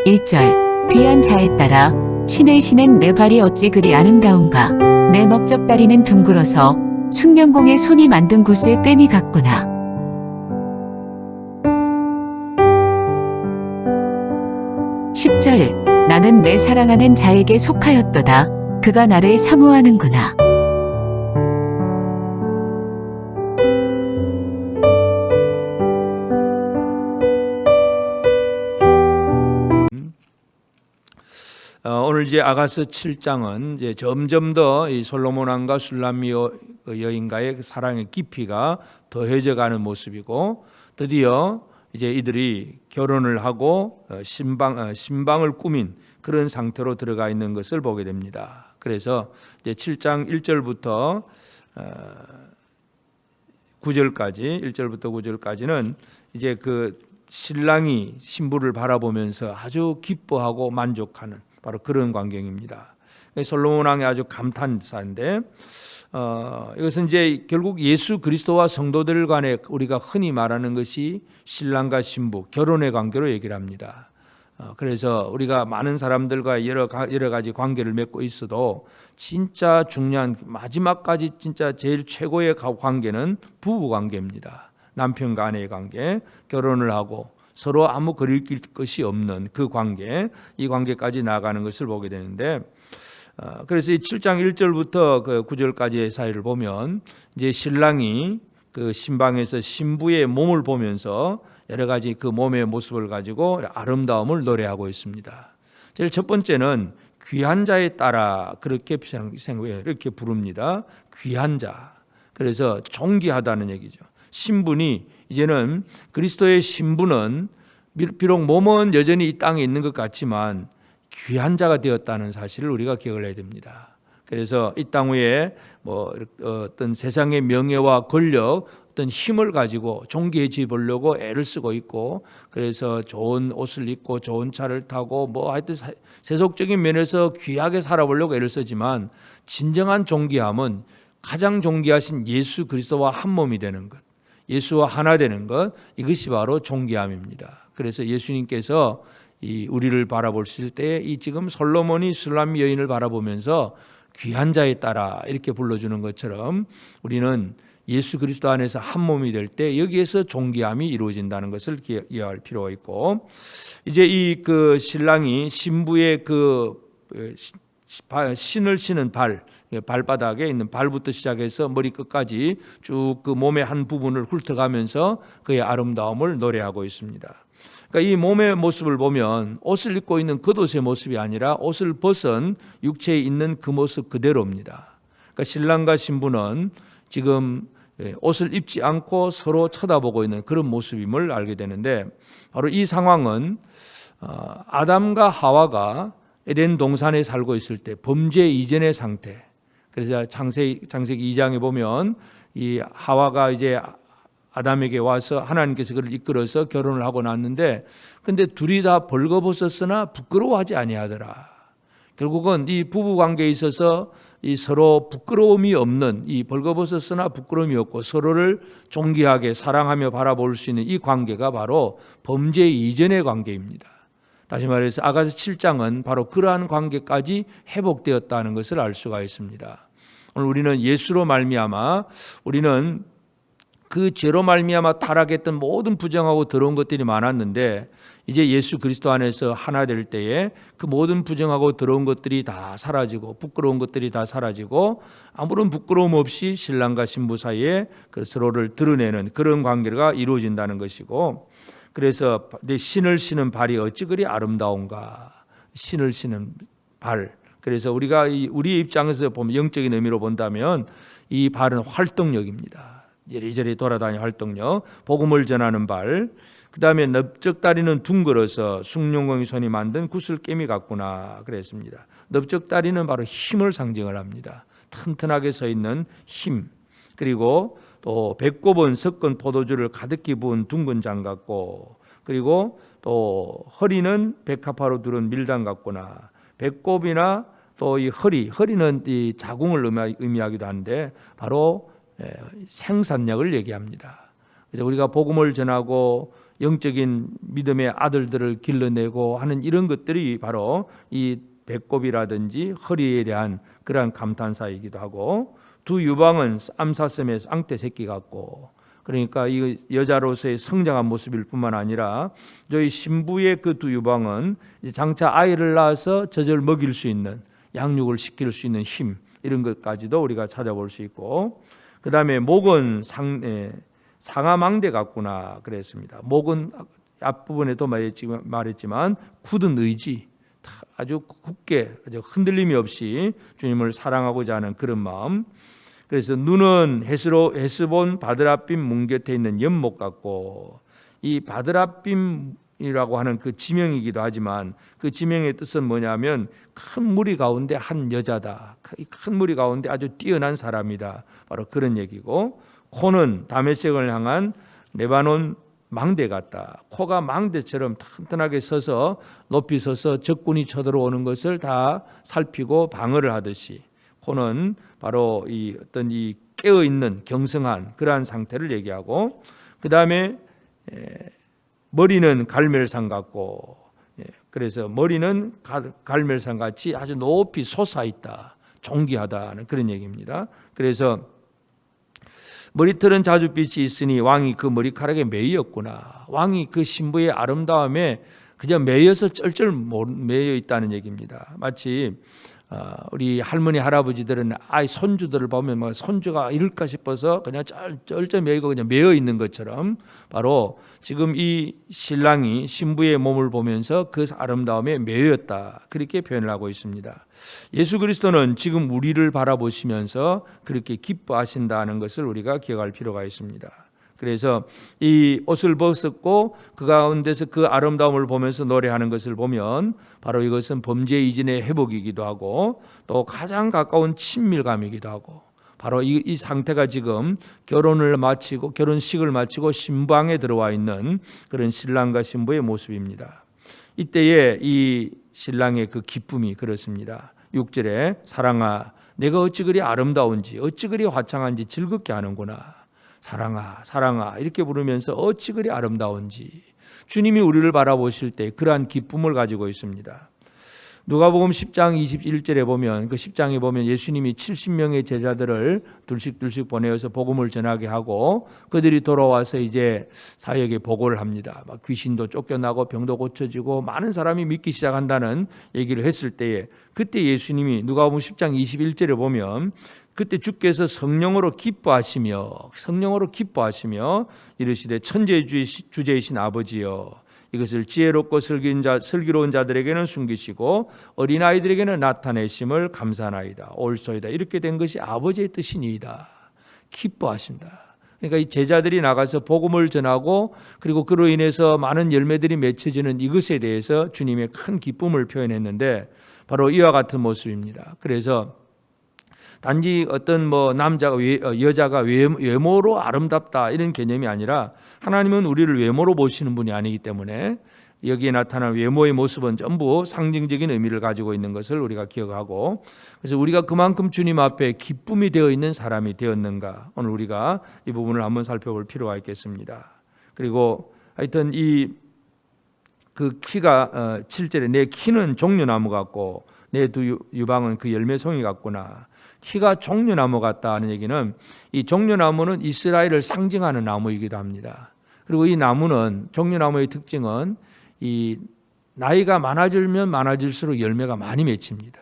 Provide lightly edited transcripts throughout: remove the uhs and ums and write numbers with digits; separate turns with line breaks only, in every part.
1절 귀한 자에 따라 신을 신은 내 발이 어찌 그리 아름다운가. 내 넓적다리는 둥글어서 숭령공의 손이 만든 굿을 꿰미 같구나. 10절 나는 내 사랑하는 자에게 속하였도다. 그가 나를 사모하는구나.
오늘 이제 아가서 7장은 이제 점점 더 이 솔로몬 왕과 술람미 여인과의 사랑의 깊이가 더해져가는 모습이고, 드디어 이제 이들이 결혼을 하고 신방을 꾸민 그런 상태로 들어가 있는 것을 보게 됩니다. 그래서 이제 7장 1절부터 9절까지 1절부터 9절까지는 이제 그 신랑이 신부를 바라보면서 아주 기뻐하고 만족하는 바로 그런 광경입니다. 솔로몬 왕이 아주 감탄사인데 이것은 이제 결국 예수 그리스도와 성도들 간에 우리가 흔히 말하는 것이 신랑과 신부 결혼의 관계로 얘기를 합니다. 그래서 우리가 많은 사람들과 여러 가지 관계를 맺고 있어도 진짜 중요한 마지막까지 진짜 제일 최고의 관계는 부부 관계입니다. 남편과 아내의 관계, 결혼을 하고 서로 아무 거릴 것이 없는 그 관계, 이 관계까지 나아가는 것을 보게 되는데, 그래서 이 7장 1절부터 그 9절까지의 사이를 보면 이제 신랑이 그 신방에서 신부의 몸을 보면서 여러 가지 그 몸의 모습을 가지고 아름다움을 노래하고 있습니다. 제일 첫 번째는 귀한 자에 따라 그렇게 이렇게 부릅니다. 귀한 자. 그래서 존귀하다는 얘기죠. 신분이 이제는 그리스도의 신분은 비록 몸은 여전히 이 땅에 있는 것 같지만 귀한 자가 되었다는 사실을 우리가 기억을 해야 됩니다. 그래서 이 땅 위에 어떤 세상의 명예와 권력, 어떤 힘을 가지고 존귀해지 보려고 애를 쓰고 있고, 그래서 좋은 옷을 입고 좋은 차를 타고 하여튼 세속적인 면에서 귀하게 살아보려고 애를 쓰지만, 진정한 존귀함은 가장 존귀하신 예수 그리스도와 한 몸이 되는 것, 예수와 하나 되는 것, 이것이 바로 존귀함입니다. 그래서 예수님께서 우리를 바라보실 때 이 지금 솔로몬이 술람미 여인을 바라보면서 귀한 자에 따라 이렇게 불러주는 것처럼 우리는 예수 그리스도 안에서 한 몸이 될 때 여기에서 존귀함이 이루어진다는 것을 이해할 필요가 있고, 이제 이 그 신랑이 신부의 그 신을 신은 발바닥에 있는 발부터 시작해서 머리 끝까지 쭉 그 몸의 한 부분을 훑어가면서 그의 아름다움을 노래하고 있습니다. 그러니까 이 몸의 모습을 보면 옷을 입고 있는 겉옷의 모습이 아니라 옷을 벗은 육체에 있는 그 모습 그대로입니다. 그러니까 신랑과 신부는 지금 옷을 입지 않고 서로 쳐다보고 있는 그런 모습임을 알게 되는데, 바로 이 상황은 아담과 하와가 에덴 동산에 살고 있을 때 범죄 이전의 상태. 그래서 창세기 2장에 보면 이 하와가 이제 아담에게 와서 하나님께서 그를 이끌어서 결혼을 하고 났는데, 근데 둘이 다 벌거벗었으나 부끄러워하지 아니하더라. 결국은 이 부부 관계에 있어서 이 서로 부끄러움이 없는, 이 벌거벗었으나 부끄러움이 없고 서로를 존귀하게 사랑하며 바라볼 수 있는 이 관계가 바로 범죄 이전의 관계입니다. 다시 말해서 아가서 7장은 바로 그러한 관계까지 회복되었다는 것을 알 수가 있습니다. 오늘 우리는 예수로 말미암아 우리는 그 죄로 말미암아 타락했던 모든 부정하고 더러운 것들이 많았는데, 이제 예수 그리스도 안에서 하나 될 때에 그 모든 부정하고 더러운 것들이 다 사라지고 부끄러운 것들이 다 사라지고 아무런 부끄러움 없이 신랑과 신부 사이에 그 서로를 드러내는 그런 관계가 이루어진다는 것이고, 그래서 내 신을 신은 발이 어찌 그리 아름다운가. 신을 신은 발. 그래서 우리가 우리의 입장에서 보면 영적인 의미로 본다면 이 발은 활동력입니다. 이리저리 돌아다니는 활동력, 복음을 전하는 발. 그 다음에 넓적다리는 둥글어서 숭룡공의 손이 만든 굿을 꿰미 같구나 그랬습니다. 넓적다리는 바로 힘을 상징을 합니다. 튼튼하게 서 있는 힘. 그리고 또 배꼽은 섞은 포도주를 가득히 부은 둥근 장 같고, 그리고 또 허리는 백합화로 두른 밀당 같구나. 배꼽이나 또 이 허리는 이 자궁을 의미하기도 한데 바로 생산력을 얘기합니다. 그래서 우리가 복음을 전하고 영적인 믿음의 아들들을 길러내고 하는 이런 것들이 바로 이 배꼽이라든지 허리에 대한 그러한 감탄사이기도 하고, 두 유방은 암사슴의 쌍떼 새끼 같고, 그러니까 이 여자로서의 성장한 모습일 뿐만 아니라 저희 신부의 그 두 유방은 장차 아이를 낳아서 젖을 먹일 수 있는, 양육을 시킬 수 있는 힘, 이런 것까지도 우리가 찾아볼 수 있고, 그 다음에 목은 상하망대 같구나 그랬습니다. 목은 앞부분에도 말했지만 굳은 의지, 아주 굳게, 아주 흔들림이 없이 주님을 사랑하고자 하는 그런 마음. 그래서 눈은 헤스본 바드라빔 문 곁에 있는 연못 같고, 이 바드라빔이라고 하는 그 지명이기도 하지만 그 지명의 뜻은 뭐냐면 큰 무리 가운데 한 여자다, 큰 무리 가운데 아주 뛰어난 사람이다, 바로 그런 얘기고, 코는 다메섹을 향한 레바논 망대 같다. 코가 망대처럼 튼튼하게 서서, 높이 서서 적군이 쳐들어오는 것을 다 살피고 방어를 하듯이, 코는 바로 이 어떤 이 깨어 있는 경성한 그러한 상태를 얘기하고, 그 다음에 머리는 갈멜산 같고, 그래서 머리는 갈멜산 같이 아주 높이 솟아 있다, 존귀하다는 그런 얘기입니다. 그래서 머리털은 자줏빛이 있으니 왕이 그 머리카락에 매였구나. 왕이 그 신부의 아름다움에 그냥 매여서 쩔쩔 매여 있다는 얘기입니다. 마치 우리 할머니 할아버지들은 아이 손주들을 보면 뭐 손주가 이럴까 싶어서 그냥 쩔쩔 매이고 그냥 매여 있는 것처럼, 바로 지금 이 신랑이 신부의 몸을 보면서 그 아름다움에 매였다, 그렇게 표현을 하고 있습니다. 예수 그리스도는 지금 우리를 바라보시면서 그렇게 기뻐하신다는 것을 우리가 기억할 필요가 있습니다. 그래서 이 옷을 벗었고 그 가운데서 그 아름다움을 보면서 노래하는 것을 보면 바로 이것은 범죄 이전의 회복이기도 하고, 또 가장 가까운 친밀감이기도 하고, 바로 이 상태가 지금 결혼을 마치고 결혼식을 마치고 신방에 들어와 있는 그런 신랑과 신부의 모습입니다. 이때에 이 신랑의 그 기쁨이 그렇습니다. 6절에 사랑아 내가 어찌 그리 아름다운지 어찌 그리 화창한지 즐겁게 하는구나. 사랑아 사랑아 이렇게 부르면서 어찌 그리 아름다운지, 주님이 우리를 바라보실 때 그러한 기쁨을 가지고 있습니다. 누가복음 10장 21절에 보면, 그 10장에 보면 예수님이 70명의 제자들을 둘씩 보내어서 복음을 전하게 하고, 그들이 돌아와서 이제 사역에 보고를 합니다. 막 귀신도 쫓겨나고 병도 고쳐지고 많은 사람이 믿기 시작한다는 얘기를 했을 때에, 그때 예수님이 누가복음 10장 21절에 보면 그때 주께서 성령으로 기뻐하시며 이르시되 천지의 주제이신 아버지여, 이것을 지혜롭고 슬기로운 자들에게는 숨기시고 어린아이들에게는 나타내심을 감사하나이다. 옳소이다. 이렇게 된 것이 아버지의 뜻이니이다. 기뻐하십니다. 그러니까 이 제자들이 나가서 복음을 전하고, 그리고 그로 인해서 많은 열매들이 맺혀지는 이것에 대해서 주님의 큰 기쁨을 표현했는데, 바로 이와 같은 모습입니다. 그래서 단지 어떤 남자가 여자가 외모로 아름답다 이런 개념이 아니라, 하나님은 우리를 외모로 보시는 분이 아니기 때문에 여기에 나타난 외모의 모습은 전부 상징적인 의미를 가지고 있는 것을 우리가 기억하고, 그래서 우리가 그만큼 주님 앞에 기쁨이 되어 있는 사람이 되었는가, 오늘 우리가 이 부분을 한번 살펴볼 필요가 있겠습니다. 그리고 하여튼 그 키가 7절에 내 키는 종려나무 같고 내 두 유방은 그 열매송이 같구나. 키가 종려나무 같다는 얘기는, 이 종려나무는 이스라엘을 상징하는 나무이기도 합니다. 그리고 이 나무는, 종려나무의 특징은 이 나이가 많아지면 많아질수록 열매가 많이 맺힙니다.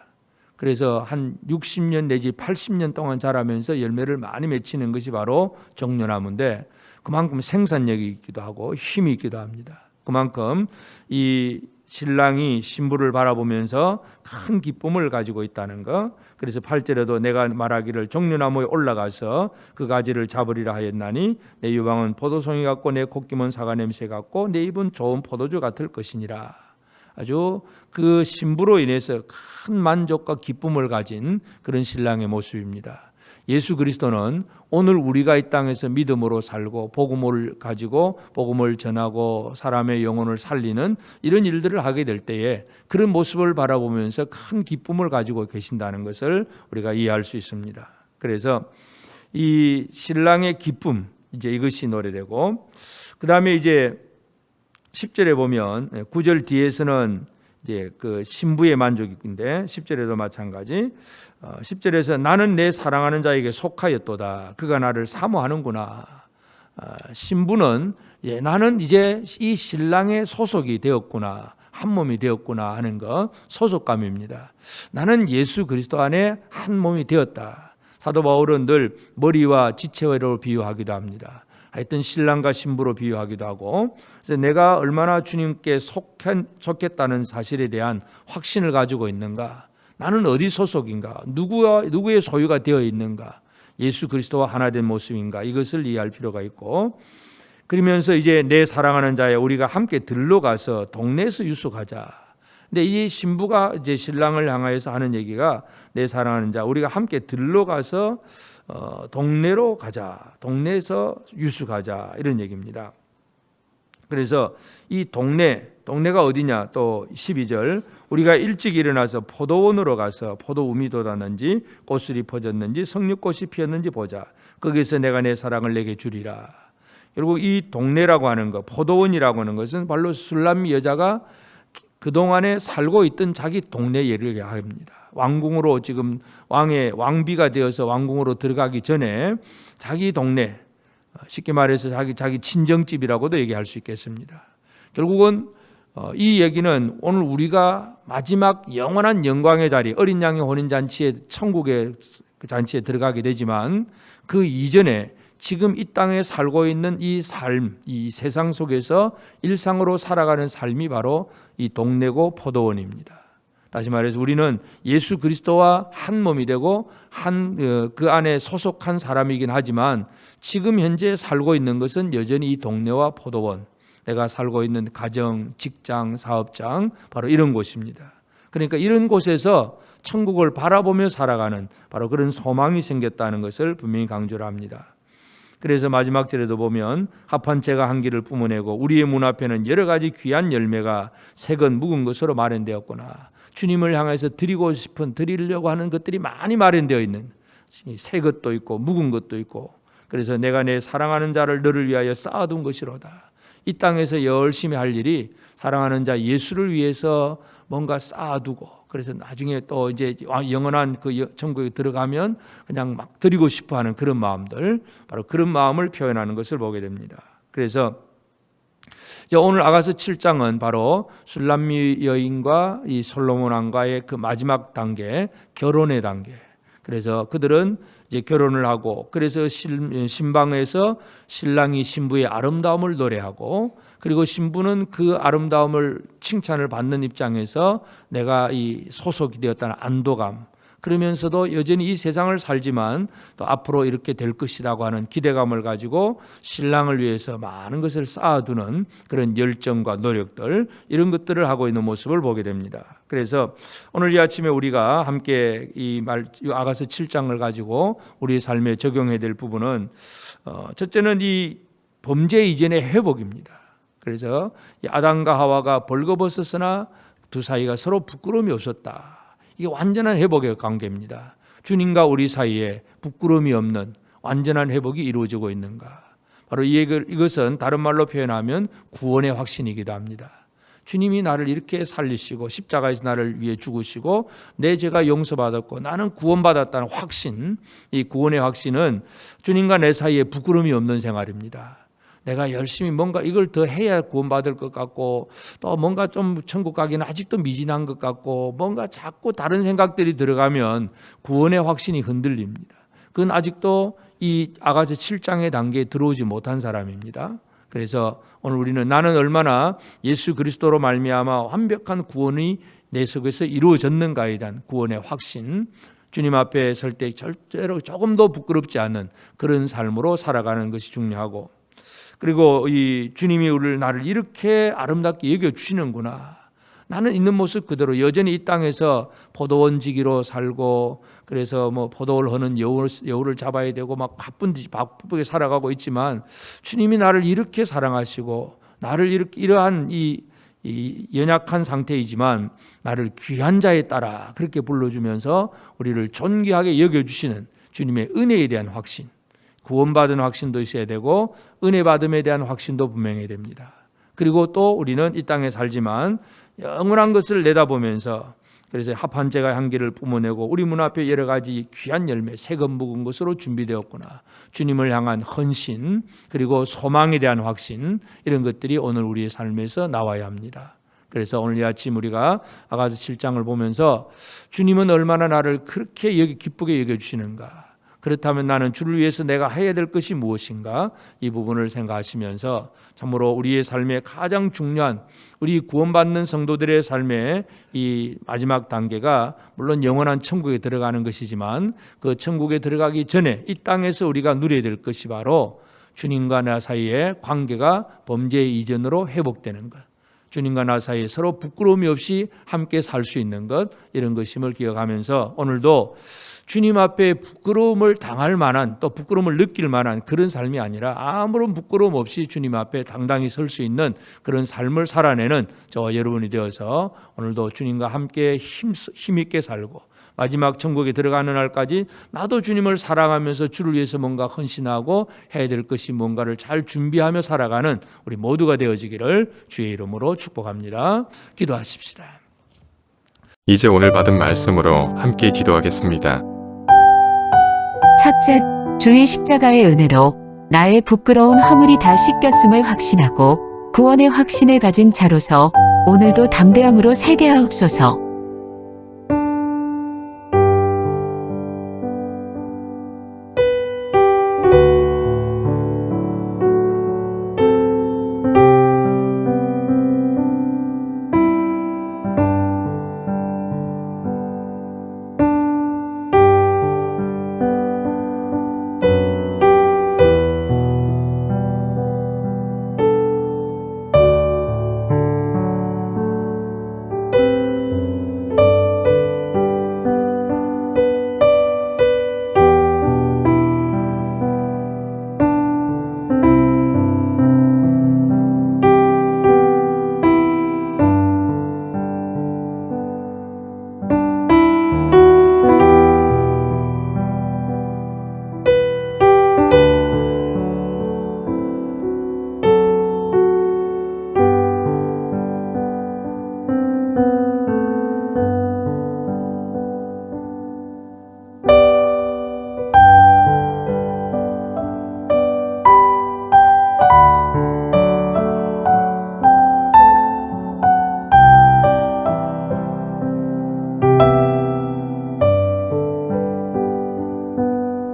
그래서 한 60년 내지 80년 동안 자라면서 열매를 많이 맺히는 것이 바로 종려나무인데, 그만큼 생산력이 있기도 하고 힘이 있기도 합니다. 그만큼 이 신랑이 신부를 바라보면서 큰 기쁨을 가지고 있다는 것. 그래서 8절에도 내가 말하기를 종려나무에 올라가서 그 가지를 잡으리라 하였나니 내 유방은 포도송이 같고 내 콧김은 사과 냄새 같고 내 입은 좋은 포도주 같을 것이니라. 아주 그 신부로 인해서 큰 만족과 기쁨을 가진 그런 신랑의 모습입니다. 예수 그리스도는 오늘 우리가 이 땅에서 믿음으로 살고 복음을 가지고 복음을 전하고 사람의 영혼을 살리는 이런 일들을 하게 될 때에 그런 모습을 바라보면서 큰 기쁨을 가지고 계신다는 것을 우리가 이해할 수 있습니다. 그래서 이 신랑의 기쁨, 이제 이것이 노래되고, 그 다음에 이제 10절에 보면 9절 뒤에서는 이제 그 신부의 만족인데 10절에도 마찬가지. 10절에서 나는 내 사랑하는 자에게 속하였도다. 그가 나를 사모하는구나. 신부는 나는 이제 이 신랑의 소속이 되었구나, 한 몸이 되었구나 하는 것, 소속감입니다. 나는 예수 그리스도 안에 한 몸이 되었다. 사도 바울은 늘 머리와 지체로 비유하기도 합니다. 하여튼 신랑과 신부로 비유하기도 하고, 그래서 내가 얼마나 주님께 속했다는 사실에 대한 확신을 가지고 있는가, 나는 어디 소속인가, 누구의 소유가 되어 있는가, 예수 그리스도와 하나 된 모습인가, 이것을 이해할 필요가 있고, 그러면서 이제 내 사랑하는 자에 우리가 함께 들러가서 동네에서 유숙하자. 근데 이 신부가 이제 신랑을 향하여서 하는 얘기가 내 사랑하는 자 우리가 함께 들러가서 동네로 가자, 동네에서 유숙하자, 이런 얘기입니다. 그래서 이 동네가 어디냐, 또 12절 우리가 일찍 일어나서 포도원으로 가서 포도움이 돋았는지 꽃술이 퍼졌는지 석류꽃이 피었는지 보자. 거기서 내가 내 사랑을 내게 주리라. 결국 이 동네라고 하는 것, 포도원이라고 하는 것은 바로 술람미 여자가 그동안에 살고 있던 자기 동네 예를 합니다. 왕궁으로 지금 왕비가 되어서 왕궁으로 들어가기 전에 자기 동네, 쉽게 말해서 자기 친정집이라고도 얘기할 수 있겠습니다. 결국은 이 얘기는 오늘 우리가 마지막 영원한 영광의 자리, 어린 양의 혼인잔치에, 천국의 잔치에 들어가게 되지만 그 이전에 지금 이 땅에 살고 있는 이 삶, 이 세상 속에서 일상으로 살아가는 삶이 바로 이 동네고 포도원입니다. 다시 말해서 우리는 예수 그리스도와 한 몸이 되고 그 안에 소속한 사람이긴 하지만 지금 현재 살고 있는 것은 여전히 이 동네와 포도원, 내가 살고 있는 가정, 직장, 사업장, 바로 이런 곳입니다. 그러니까 이런 곳에서 천국을 바라보며 살아가는 바로 그런 소망이 생겼다는 것을 분명히 강조를 합니다. 그래서 마지막 절에도 보면 합한 채가 한 길을 뿜어내고 우리의 문 앞에는 여러 가지 귀한 열매가 색은 묵은 것으로 마련되었구나. 주님을 향해서 드리려고 하는 것들이 많이 마련되어 있는, 새 것도 있고 묵은 것도 있고, 그래서 내가 내 사랑하는 자를 너를 위하여 쌓아둔 것이로다. 이 땅에서 열심히 할 일이 사랑하는 자 예수를 위해서 뭔가 쌓아두고, 그래서 나중에 또 이제 영원한 그 천국에 들어가면 그냥 막 드리고 싶어하는 그런 마음들, 바로 그런 마음을 표현하는 것을 보게 됩니다. 그래서 오늘 아가서 7장은 바로 술람미 여인과 이 솔로몬 왕과의 그 마지막 단계, 결혼의 단계. 그래서 그들은 이제 결혼을 하고, 그래서 신방에서 신랑이 신부의 아름다움을 노래하고, 그리고 신부는 그 아름다움을 칭찬을 받는 입장에서 내가 이 소속이 되었다는 안도감, 그러면서도 여전히 이 세상을 살지만 또 앞으로 이렇게 될 것이라고 하는 기대감을 가지고 신랑을 위해서 많은 것을 쌓아두는 그런 열정과 노력들, 이런 것들을 하고 있는 모습을 보게 됩니다. 그래서 오늘 이 아침에 우리가 함께 이 아가서 7장을 가지고 우리의 삶에 적용해야 될 부분은 첫째는 이 범죄 이전의 회복입니다. 그래서 아담과 하와가 벌거벗었으나 두 사이가 서로 부끄러움이 없었다. 이게 완전한 회복의 관계입니다. 주님과 우리 사이에 부끄러움이 없는 완전한 회복이 이루어지고 있는가. 바로 이것은 다른 말로 표현하면 구원의 확신이기도 합니다. 주님이 나를 이렇게 살리시고 십자가에서 나를 위해 죽으시고 내 죄가 용서받았고 나는 구원받았다는 확신, 이 구원의 확신은 주님과 내 사이에 부끄러움이 없는 생활입니다. 내가 열심히 뭔가 이걸 더 해야 구원받을 것 같고, 또 뭔가 좀 천국 가기는 아직도 미진한 것 같고, 뭔가 자꾸 다른 생각들이 들어가면 구원의 확신이 흔들립니다. 그건 아직도 이 아가서 7장의 단계에 들어오지 못한 사람입니다. 그래서 오늘 우리는 나는 얼마나 예수 그리스도로 말미암아 완벽한 구원이 내 속에서 이루어졌는가에 대한 구원의 확신, 주님 앞에 설 때 절대로 조금도 부끄럽지 않은 그런 삶으로 살아가는 것이 중요하고, 그리고 이 주님이 나를 이렇게 아름답게 여겨주시는구나. 나는 있는 모습 그대로 여전히 이 땅에서 포도원지기로 살고, 그래서 뭐 포도를 허는 여우를 잡아야 되고 막 바쁘게 살아가고 있지만, 주님이 나를 이렇게 사랑하시고 나를 이러한 이 연약한 상태이지만 나를 귀한 자에 따라 그렇게 불러주면서 우리를 존귀하게 여겨주시는 주님의 은혜에 대한 확신, 구원받은 확신도 있어야 되고 은혜 받음에 대한 확신도 분명해야 됩니다. 그리고 또 우리는 이 땅에 살지만 영원한 것을 내다보면서 그래서 합한제가 향기를 뿜어내고 우리 문 앞에 여러 가지 귀한 열매 세금 묵은 것으로 준비되었구나. 주님을 향한 헌신 그리고 소망에 대한 확신 이런 것들이 오늘 우리의 삶에서 나와야 합니다. 그래서 오늘 이 아침 우리가 아가서 7장을 보면서 주님은 얼마나 나를 그렇게 기쁘게 여겨주시는가. 그렇다면 나는 주를 위해서 내가 해야 될 것이 무엇인가? 이 부분을 생각하시면서 참으로 우리의 삶에 가장 중요한 우리 구원받는 성도들의 삶의 이 마지막 단계가 물론 영원한 천국에 들어가는 것이지만 그 천국에 들어가기 전에 이 땅에서 우리가 누려야 될 것이 바로 주님과 나 사이의 관계가 범죄 이전으로 회복되는 것. 주님과 나 사이에 서로 부끄러움이 없이 함께 살 수 있는 것 이런 것임을 기억하면서 오늘도 주님 앞에 부끄러움을 당할 만한 또 부끄러움을 느낄 만한 그런 삶이 아니라 아무런 부끄러움 없이 주님 앞에 당당히 설 수 있는 그런 삶을 살아내는 저와 여러분이 되어서 오늘도 주님과 함께 힘있게 살고 마지막 천국에 들어가는 날까지 나도 주님을 사랑하면서 주를 위해서 뭔가 헌신하고 해야 될 것이 뭔가를 잘 준비하며 살아가는 우리 모두가 되어지기를 주의 이름으로 축복합니다. 기도하십시다.
이제 오늘 받은 말씀으로 함께 기도하겠습니다.
첫째, 주의 십자가의 은혜로 나의 부끄러운 허물이 다 씻겼음을 확신하고 구원의 확신을 가진 자로서 오늘도 담대함으로 살게 하옵소서.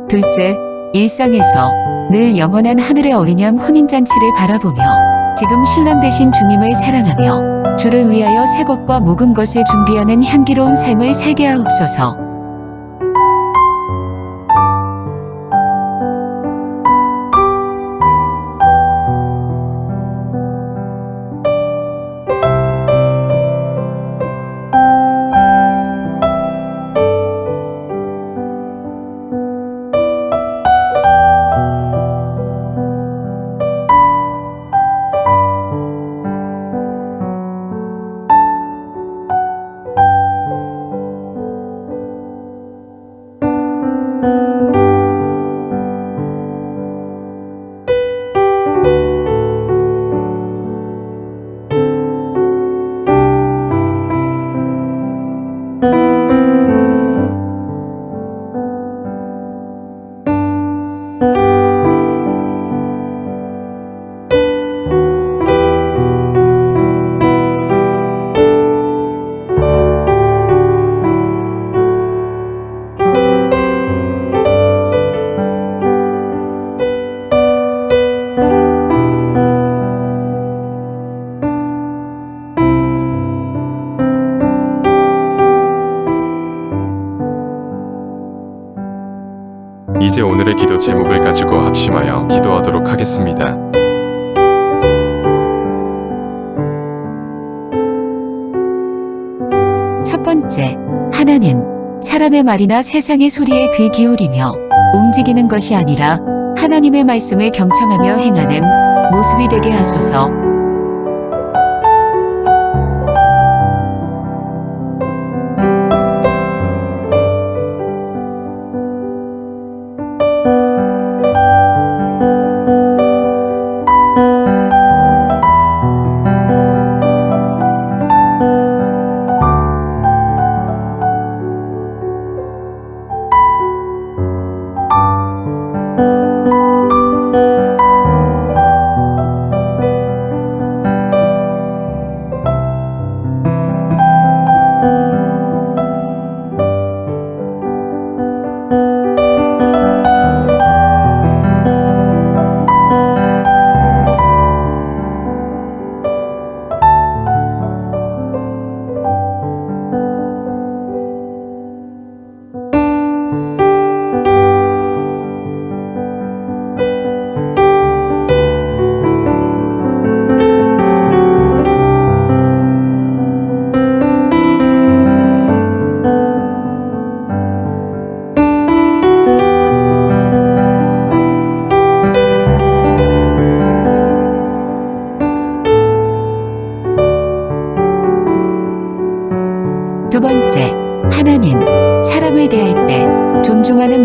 둘째, 일상에서 늘 영원한 하늘의 어린 양 혼인잔치를 바라보며 지금 신랑 되신 주님을 사랑하며 주를 위하여 새 것과 묵은 것을 준비하는 향기로운 삶을 살게 하옵소서.
이제 오늘의 기도 제목을 가지고 합심하여 기도하도록 하겠습니다.
첫 번째, 하나님, 사람의 말이나 세상의 소리에 귀 기울이며 움직이는 것이 아니라 하나님의 말씀을 경청하며 행하는 모습이 되게 하소서.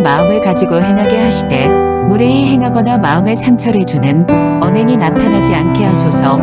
마음을 가지고 행하게 하시되 무례히 행하거나 마음에 상처를 주는 언행이 나타나지 않게 하소서.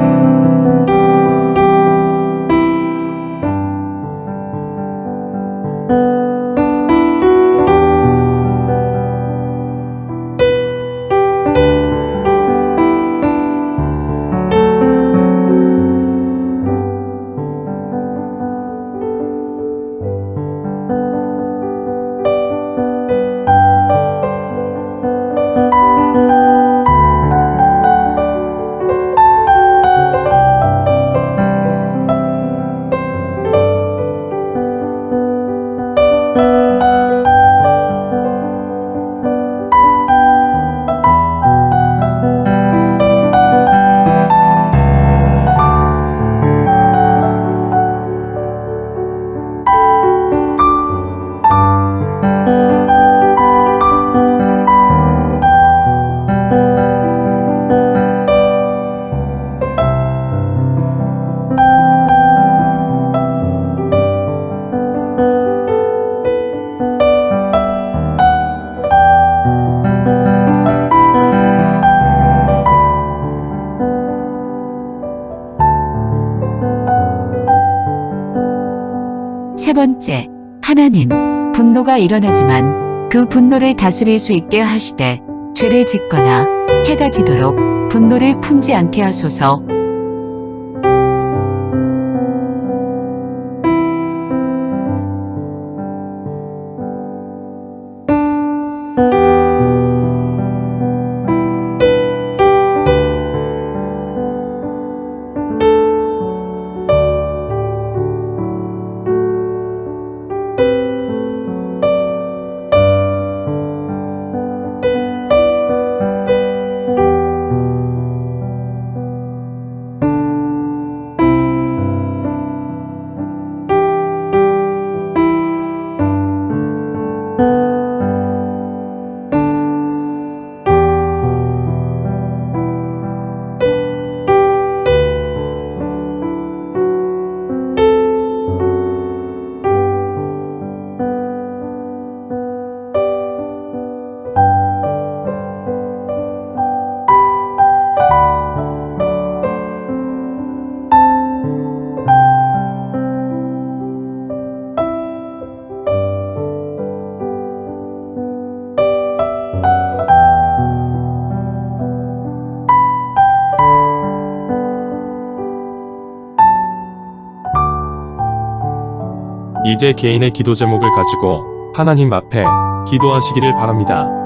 세 번째, 하나님, 분노가 일어나지만 그 분노를 다스릴 수 있게 하시되 죄를 짓거나 해가 지도록 분노를 품지 않게 하소서.
이제 개인의 기도 제목을 가지고 하나님 앞에 기도하시기를 바랍니다.